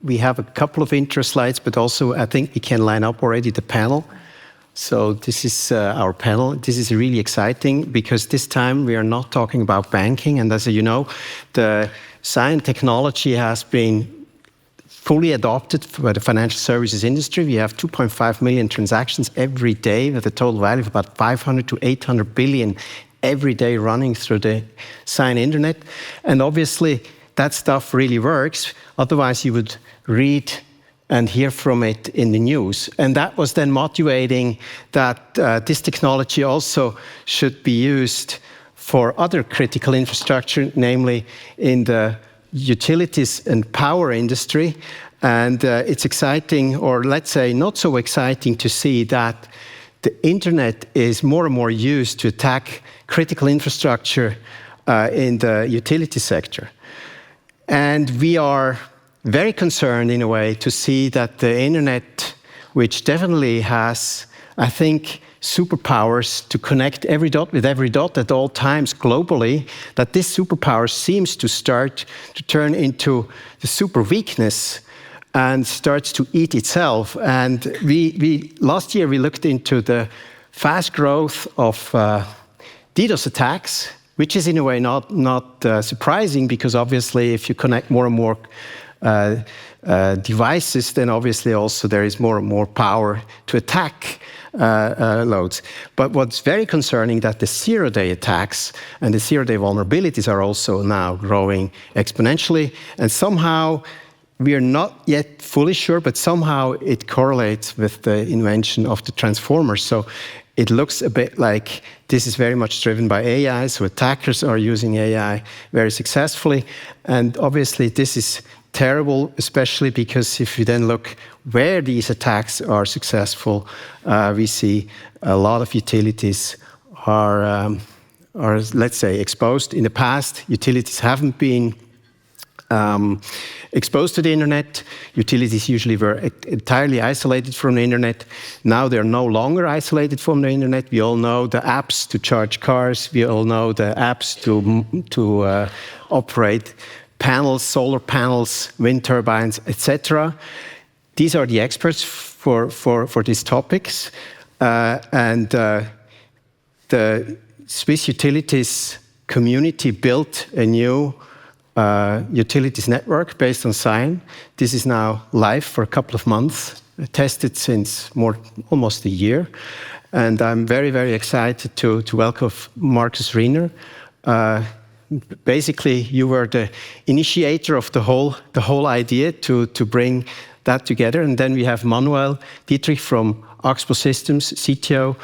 we have a couple of intro slides, but also I think we can line up already the panel. So this is our panel. This is really exciting because this time we are not talking about banking. And as you know, the Scion technology has been fully adopted by the financial services industry. We have 2.5 million transactions every day with a total value of about 500 to 800 billion every day running through the Scion internet. And obviously that stuff really works. Otherwise you would read and hear from it in the news. And that was then motivating that this technology also should be used for other critical infrastructure, namely in the utilities and power industry. And it's exciting, or let's say not so exciting, to see that the internet is more and more used to attack critical infrastructure in the utility sector. And we are very concerned in a way to see that the internet, which definitely has, I think, superpowers to connect every dot with every dot at all times globally, that this superpower seems to start to turn into the super weakness and starts to eat itself. And last year we looked into the fast growth of DDoS attacks, which is in a way not surprising, because obviously if you connect more and more devices, then obviously also there is more and more power to attack loads. But what's very concerning that the zero-day attacks and the zero-day vulnerabilities are also now growing exponentially. And somehow, we are not yet fully sure, but somehow it correlates with the invention of the transformers. So it looks a bit like this is very much driven by AI, so attackers are using AI very successfully. And obviously this is terrible, especially because if you then look where these attacks are successful, we see a lot of utilities are, let's say, exposed. In the past, utilities haven't been exposed to the internet. Utilities usually were entirely isolated from the internet. Now they're no longer isolated from the internet. We all know the apps to charge cars. We all know the apps to operate panels, solar panels, wind turbines, etc. These are the experts for these topics. And the Swiss utilities community built a new utilities network based on Scion. This is now live for a couple of months, tested since almost a year. And I'm very, very excited to welcome Markus Riner. Basically, you were the initiator of the whole idea to bring that together. And then we have Manuel, Dietrich from Axpo Systems, CTO.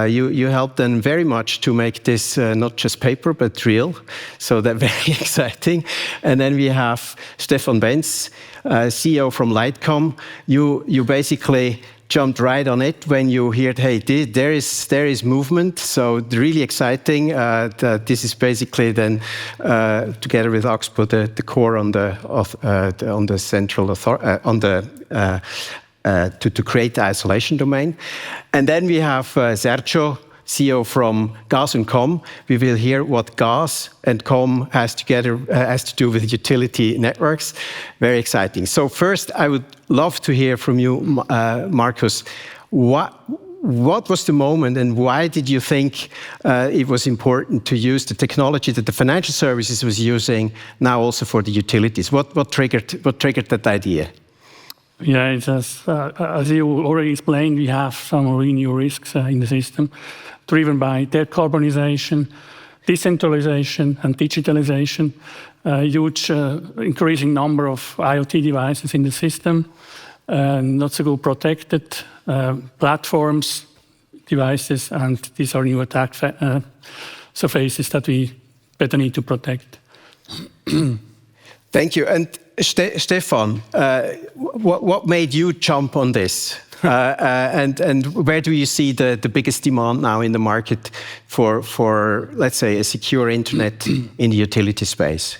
You helped them very much to make this not just paper, but real. So that's very exciting. And then we have Stephan, Benz, CEO from Litecom. You basically jumped right on it when you heard, hey, there is movement. So really exciting. This is basically then together with Axpo the core on the central to create the isolation domain. And then we have Sergio, CEO from Gas&Com. We will hear what Gas&Com has to do with utility networks. Very exciting. So first, I would love to hear from you, Markus. What was the moment, and why did you think it was important to use the technology that the financial services was using now also for the utilities? What triggered that idea? Yeah, it's as you already explained, we have some really new risks in the system, driven by decarbonization, decentralization, and digitalization. Huge increasing number of IoT devices in the system, not so good protected platforms, devices, and these are new attack surfaces that we better need to protect. Thank you. And Stephan, what made you jump on this? And where do you see the biggest demand now in the market for let's say, a secure internet in the utility space?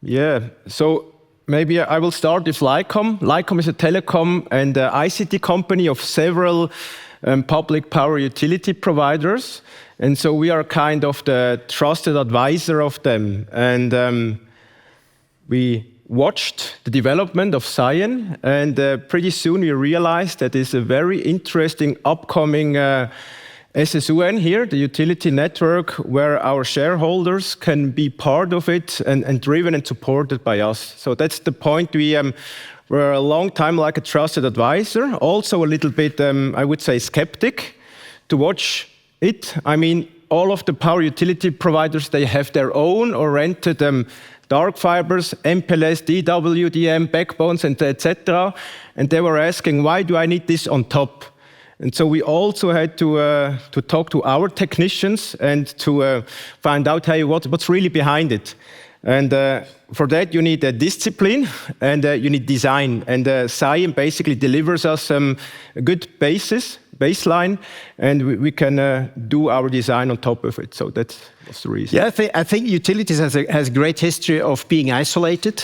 Yeah, so maybe I will start with Litecom. Litecom is a telecom and ICT company of several public power utility providers. And so we are kind of the trusted advisor of them. And we watched the development of Scion, and pretty soon we realized that it's a very interesting upcoming SSUN here, the utility network, where our shareholders can be part of it and driven and supported by us. So that's the point. We were a long time like a trusted advisor, also a little bit, I would say, skeptic to watch it. I mean, all of the power utility providers, they have their own or rented dark fibers, MPLS, DWDM, backbones, and etc. And they were asking, why do I need this on top? And so we also had to talk to our technicians and to find out, hey, what's really behind it? And for that, you need a discipline and you need design. And Scion basically delivers us a good baseline, and we can do our design on top of it. So that's the reason. Yeah, I think utilities has a great history of being isolated,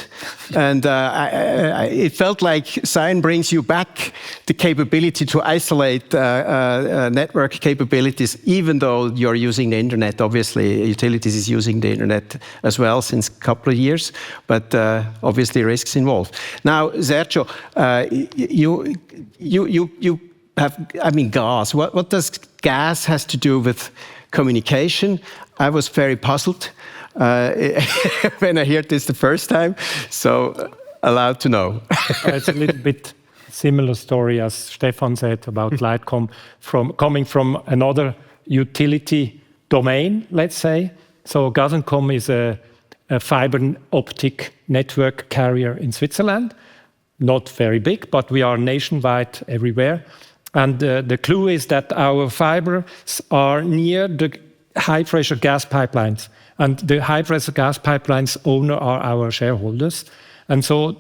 and it felt like Scion brings you back the capability to isolate network capabilities, even though you're using the internet. Obviously, utilities is using the internet as well since a couple of years, but obviously risks involved. Now, Sergio, you have, I mean, gas. What does gas has to do with communication? I was very puzzled when I heard this the first time, so allowed to know. It's a little bit similar story as Stephan said about Litecom, coming from another utility domain, let's say. So Gas&Com is a fiber optic network carrier in Switzerland. Not very big, but we are nationwide everywhere. And the clue is that our fibers are near the high-pressure gas pipelines. And the high-pressure gas pipelines owner are our shareholders. And so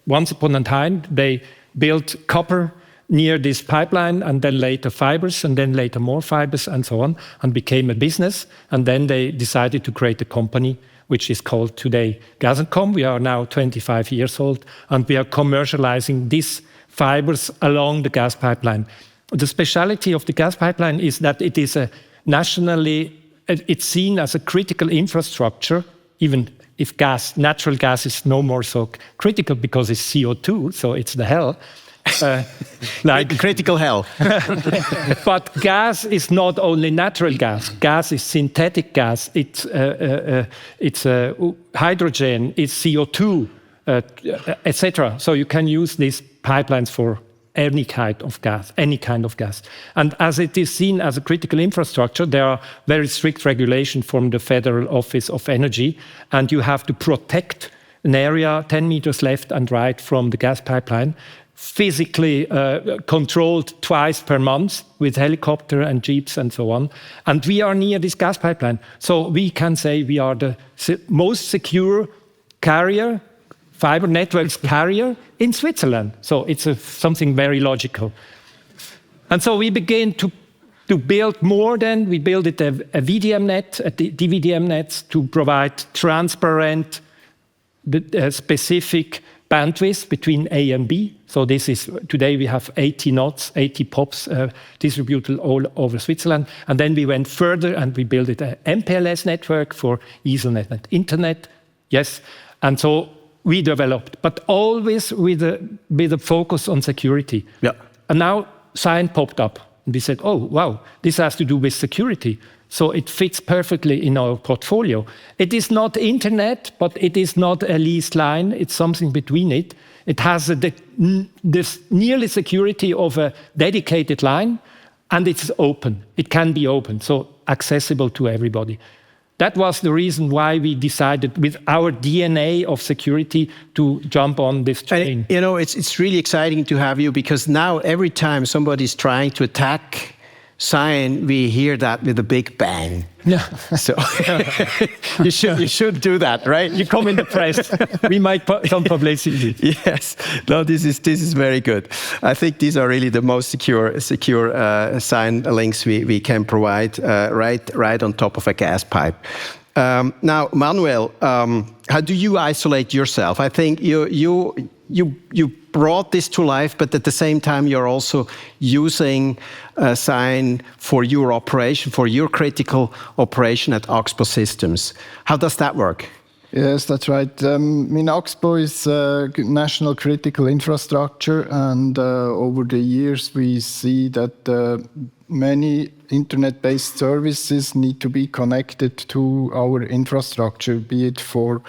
once upon a time, they built copper near this pipeline, and then later fibers, and then later more fibers, and so on, and became a business. And then they decided to create a company, which is called today Gas&Com. We are now 25 years old, and we are commercializing these fibers along the gas pipeline. The speciality of the gas pipeline is that it is a it's seen as a critical infrastructure, even if natural gas is no more so critical because it's CO2, so it's the hell. Like critical hell. But gas is not only natural gas. Gas is synthetic gas. It's hydrogen. It's CO2, etc. So you can use these pipelines for any kind of gas. And as it is seen as a critical infrastructure, there are very strict regulations from the Federal Office of Energy, and you have to protect an area 10 meters left and right from the gas pipeline, physically controlled twice per month with helicopter and jeeps and so on. And we are near this gas pipeline. So we can say we are the most secure carrier, fiber networks carrier in Switzerland. So it's something very logical. And so we began to build more than, we built it a VDM net, a DVDM net to provide transparent, specific bandwidth between A and B. So this is, today we have 80 nodes, 80 POPs distributed all over Switzerland. And then we went further and we built it an MPLS network for Ethernet and Internet. Yes. And so we developed, but always with a focus on security. Yeah. And now Scion popped up. And we said, oh, wow, this has to do with security. So it fits perfectly in our portfolio. It is not internet, but it is not a leased line. It's something between it. It has this nearly security of a dedicated line, and it's open. It can be open, so accessible to everybody. That was the reason why we decided, with our DNA of security, to jump on this train. You know, it's really exciting to have you, because now every time somebody's trying to attack Scion, we hear that with a big bang. Yeah. So you should do that, right? You come in the press. We might put some publicity. Yes. No, this is very good. I think these are really the most secure Scion links we can provide right on top of a gas pipe. Now, Manuel, how do you isolate yourself? I think you brought this to life, but at the same time, you're also using Scion for your operation, for your critical operation at Axpo Systems. How does that work? Yes, that's right. Axpo is national critical infrastructure, and over the years we see that many internet-based services need to be connected to our infrastructure, be it for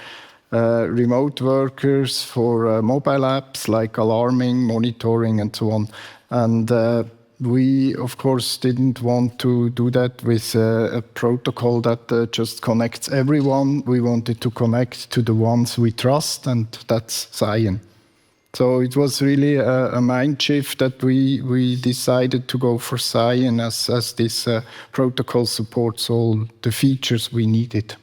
remote workers, for mobile apps like alarming, monitoring, and so on. And we, of course, didn't want to do that with a protocol that just connects everyone. We wanted to connect to the ones we trust, and that's Scion. So it was really a mind shift that we decided to go for Scion as this protocol supports all the features we needed.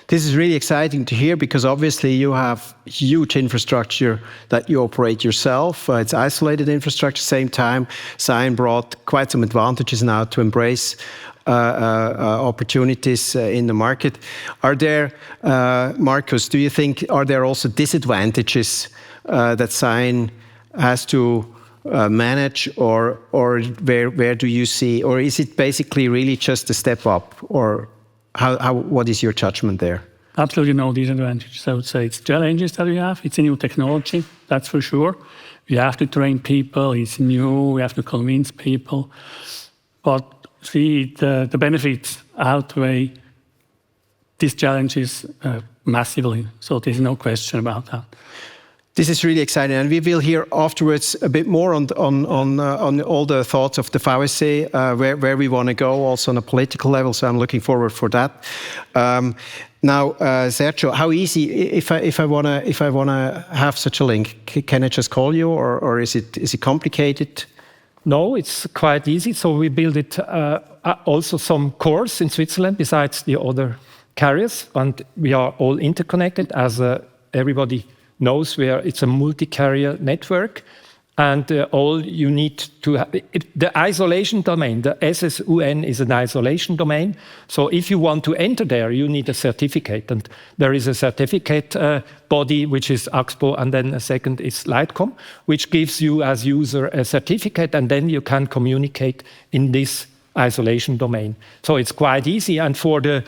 This is really exciting to hear because obviously you have huge infrastructure that you operate yourself. It's isolated infrastructure. Same time, Scion brought quite some advantages now to embrace opportunities in the market. Are there, Markus, do you think, are there also disadvantages that Scion has to manage, or where do you see, or is it basically really just a step up, or what is your judgment there? Absolutely no disadvantages. I would say it's challenges that we have. It's a new technology, that's for sure. We have to train people. It's new. We have to convince people. But see, the benefits outweigh these challenges massively. So there's no question about that. This is really exciting, and we will hear afterwards a bit more on all the thoughts of the VSC, where we want to go, also on a political level. So I'm looking forward for that. Now, Sergio, how easy if I wanna have such a link? Can I just call you, or is it complicated? No, it's quite easy. So we build it also some cores in Switzerland besides the other carriers, and we are all interconnected as everybody knows it's a multi-carrier network, and all you need to have, the isolation domain, the SSUN is an isolation domain. So if you want to enter there, you need a certificate, and there is a certificate body, which is Axpo, and then a second is Litecom, which gives you as user a certificate, and then you can communicate in this isolation domain. So it's quite easy, and for the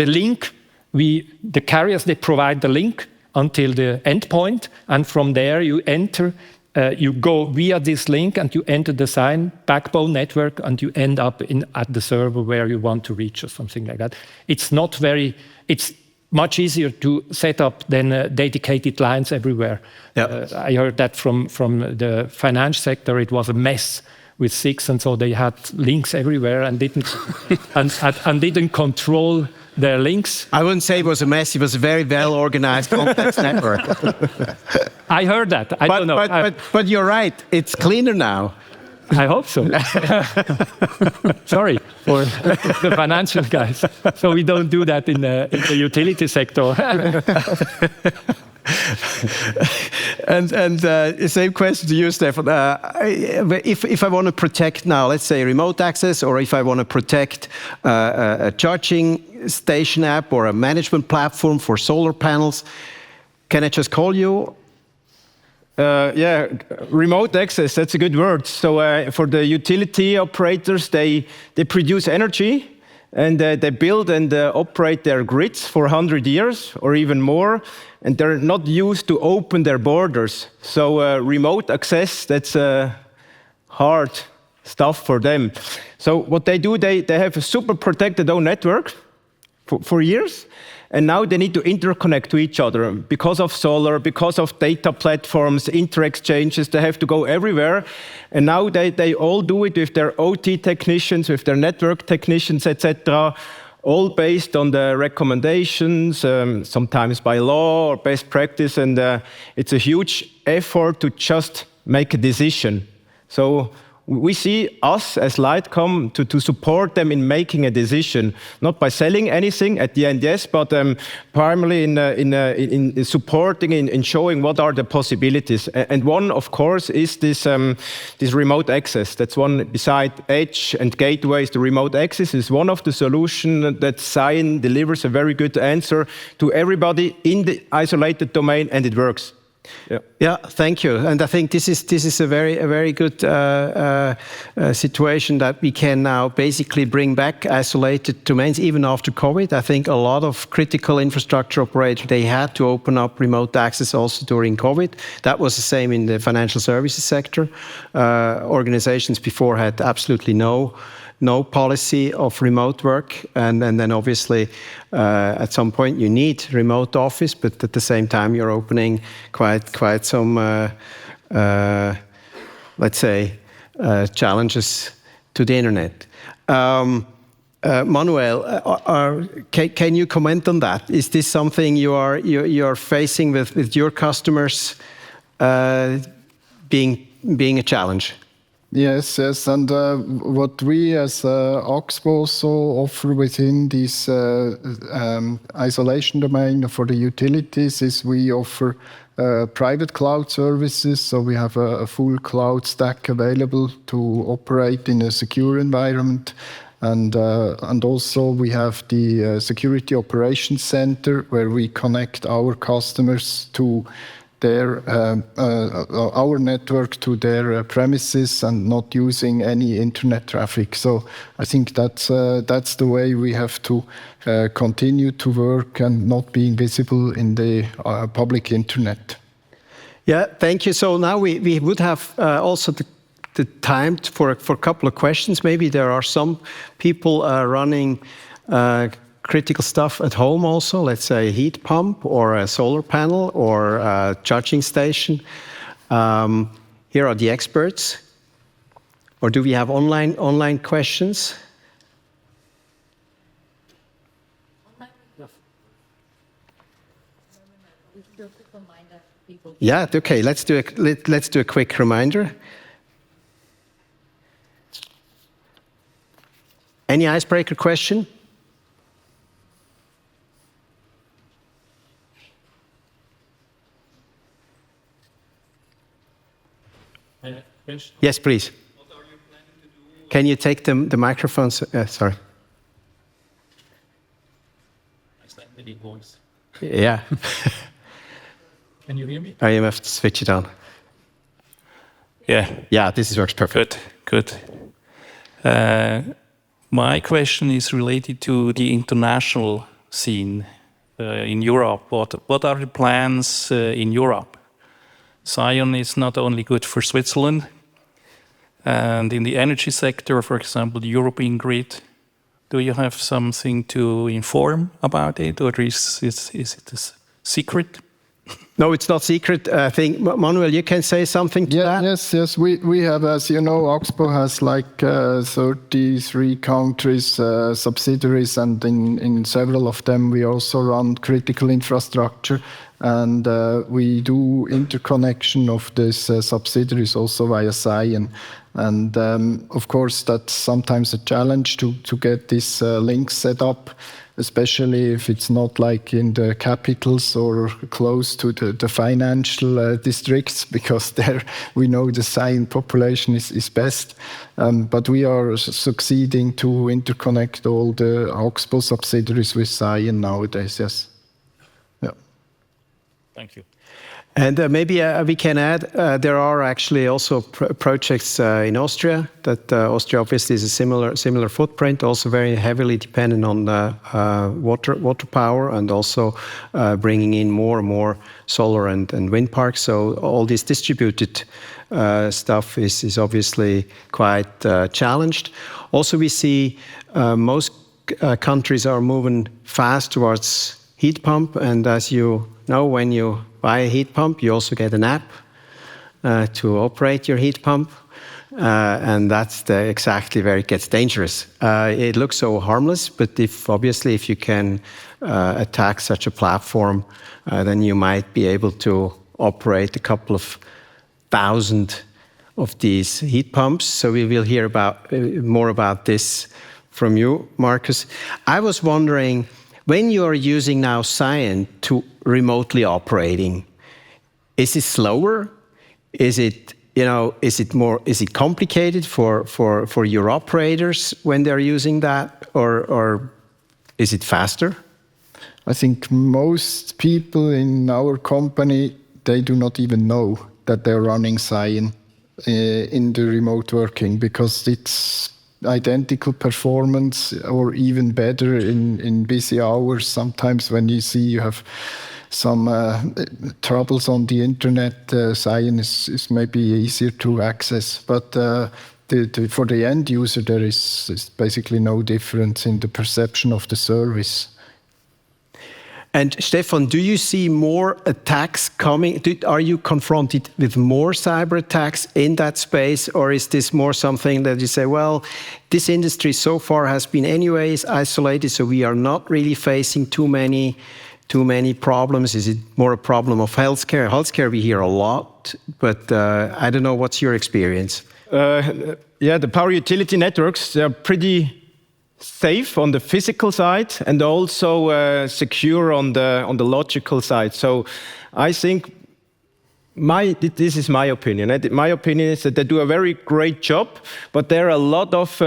link, the carriers, they provide the link until the endpoint, and from there you enter, you go via this link and you enter the Scion backbone network, and you end up at the server where you want to reach or something like that. It's much easier to set up than dedicated lines everywhere. Yep. I heard that from the finance sector. It was a mess with 6, and so they had links everywhere and didn't and didn't control their links. I wouldn't say it was a mess. It was a very well-organized, complex network. I heard that. I don't know. But you're right. It's cleaner now. I hope so. Sorry for the financial guys. So we don't do that in the utility sector. And same question to you, Stephan. If I want to protect now, let's say remote access, or if I want to protect a charging station app or a management platform for solar panels, can I just call you? Yeah, remote access, that's a good word. So for the utility operators, they produce energy, and they build and operate their grids for 100 years or even more, and they're not used to open their borders. So remote access, that's hard stuff for them. So what they do, they have a super protected own network for years, and now they need to interconnect to each other because of solar, because of data platforms, inter-exchanges. They have to go everywhere, and now they all do it with their OT technicians, with their network technicians, etc., all based on the recommendations, sometimes by law or best practice, and it's a huge effort to just make a decision. So we see us as Litecom to support them in making a decision, not by selling anything at the end, yes, but primarily in supporting, in showing what are the possibilities. And one, of course, is this remote access. That's one, beside edge and gateways, the remote access is one of the solutions that Scion delivers a very good answer to everybody in the isolated domain, and it works. Yeah, thank you. And I think this is a very good situation that we can now basically bring back isolated domains even after COVID. I think a lot of critical infrastructure operators, they had to open up remote access also during COVID. That was the same in the financial services sector. Organizations before had absolutely no policy of remote work, and then obviously at some point you need remote office, but at the same time you're opening quite some let's say challenges to the internet. Manuel, can you comment on that? Is this something you're facing with your customers being a challenge? Yes, and what we as Axpo also offer within this isolation domain for the utilities is we offer private cloud services. So we have a full cloud stack available to operate in a secure environment. And also we have the Security Operations Center where we connect our customers to our network to their premises and not using any internet traffic. So I think that's the way we have to continue to work and not being visible in the public internet. Yeah, thank you. So now we would have also the time for a couple of questions. Maybe there are some people running critical stuff at home also, let's say a heat pump or a solar panel or a charging station. Here are the experts. Or do we have online questions? Yeah, okay, let's do a quick reminder. Any icebreaker question? Yes, please. What are you planning to do? Can you take the microphones? Sorry. Voice. Yeah. Can you hear me? You have to switch it on. Yeah. Yeah, this works perfect. Good. My question is related to the international scene in Europe. What are the plans in Europe? Scion is not only good for Switzerland, and in the energy sector, for example, the European grid, do you have something to inform about it, or is it a secret? No, it's not secret. I think, Manuel, you can say something to that? Yes. We have, as you know, Axpo has like 33 countries, subsidiaries, and in several of them we also run critical infrastructure. And we do interconnection of these subsidiaries also via Scion. And of course, that's sometimes a challenge to get this link set up, especially if it's not like in the capitals or close to the financial districts, because there we know the Scion population is best. But we are succeeding to interconnect all the Axpo subsidiaries with Scion nowadays, yes. Thank you. And maybe we can add, there are actually also projects in Austria, that Austria obviously is a similar footprint, also very heavily dependent on water power, and also bringing in more and more solar and wind parks. So all this distributed stuff is obviously quite challenged. Also we see most countries are moving fast towards heat pump, and as you know, when you buy a heat pump, you also get an app to operate your heat pump, and that's exactly where it gets dangerous. It looks so harmless, but if you can attack such a platform, then you might be able to operate a couple of thousand of these heat pumps. So we will hear more about this from you, Markus. I was wondering, when you are using now Scion to remotely operating, is it slower? Is it complicated for your operators when they're using that, or is it faster? I think most people in our company they do not even know that they're running Scion in the remote working, because it's identical performance or even better in busy hours. Sometimes when you see you have some troubles on the internet, Scion is maybe easier to access. But for the end user, there is basically no difference in the perception of the service. And Stephan, do you see more attacks coming? Are you confronted with more cyber attacks in that space, or is this more something that you say, well, this industry so far has been anyways isolated, so we are not really facing too many problems? Is it more a problem of healthcare? Healthcare we hear a lot, but I don't know, what's your experience? Yeah, the power utility networks, they're pretty safe on the physical side and also secure on the logical side. So I think this is my opinion. My opinion is that they do a very great job, but there are a lot of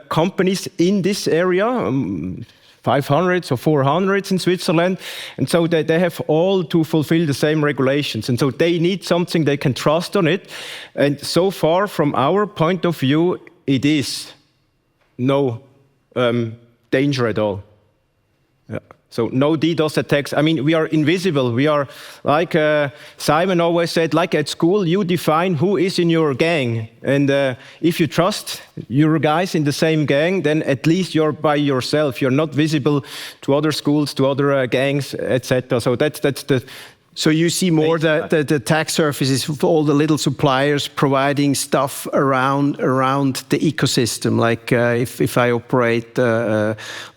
companies in this area, 500s or 400s in Switzerland, and so they have all to fulfill the same regulations, and so they need something they can trust on it. And so far, from our point of view, it is no danger at all. Yeah. So no DDoS attacks. I mean, we are invisible. We are, like Simon always said, like at school, you define who is in your gang. And if you trust your guys in the same gang, then at least you're by yourself. You're not visible to other schools, to other gangs, etc. So that's the... So you see more the attack surfaces of all the little suppliers providing stuff around the ecosystem, like if I operate,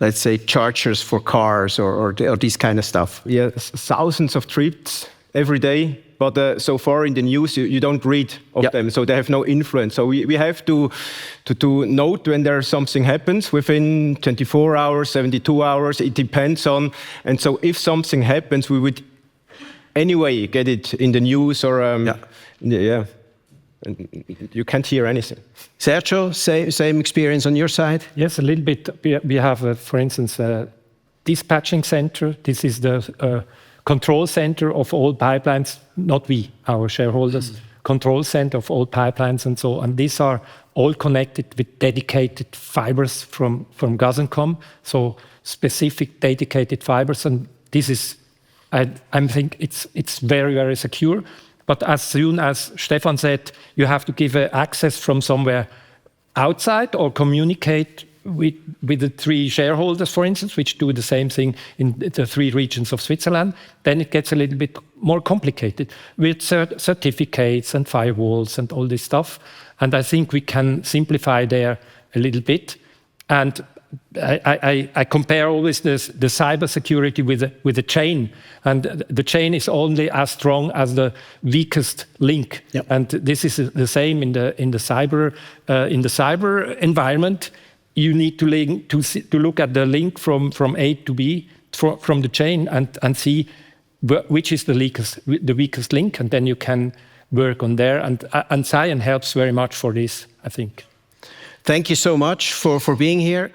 let's say, chargers for cars or this kind of stuff. Yeah, thousands of tweets every day, but so far in the news you don't read of them, so they have no influence. So we have to note when there something happens within 24 hours, 72 hours, it depends on. And so if something happens, we would anyway get it in the news or yeah. You can't hear anything. Sergio, same experience on your side? Yes, a little bit. We have, for instance, a dispatching center. This is the control center of all pipelines, not we, our shareholders, control center of all pipelines and so on. These are all connected with dedicated fibers from Gas&Com, so specific dedicated fibers, and this is I think it's very, very secure. But as soon as Stephan said, you have to give access from somewhere outside or communicate with the three shareholders, for instance, which do the same thing in the three regions of Switzerland, then it gets a little bit more complicated with certificates and firewalls and all this stuff. And I think we can simplify there a little bit. And I compare always the cybersecurity with a chain, and the chain is only as strong as the weakest link. Yep. And this is the same in the cyber environment. You need to look at the link from A to B from the chain and see which is the weakest link, and then you can work on there. And Scion helps very much for this, I think. Thank you so much for being here.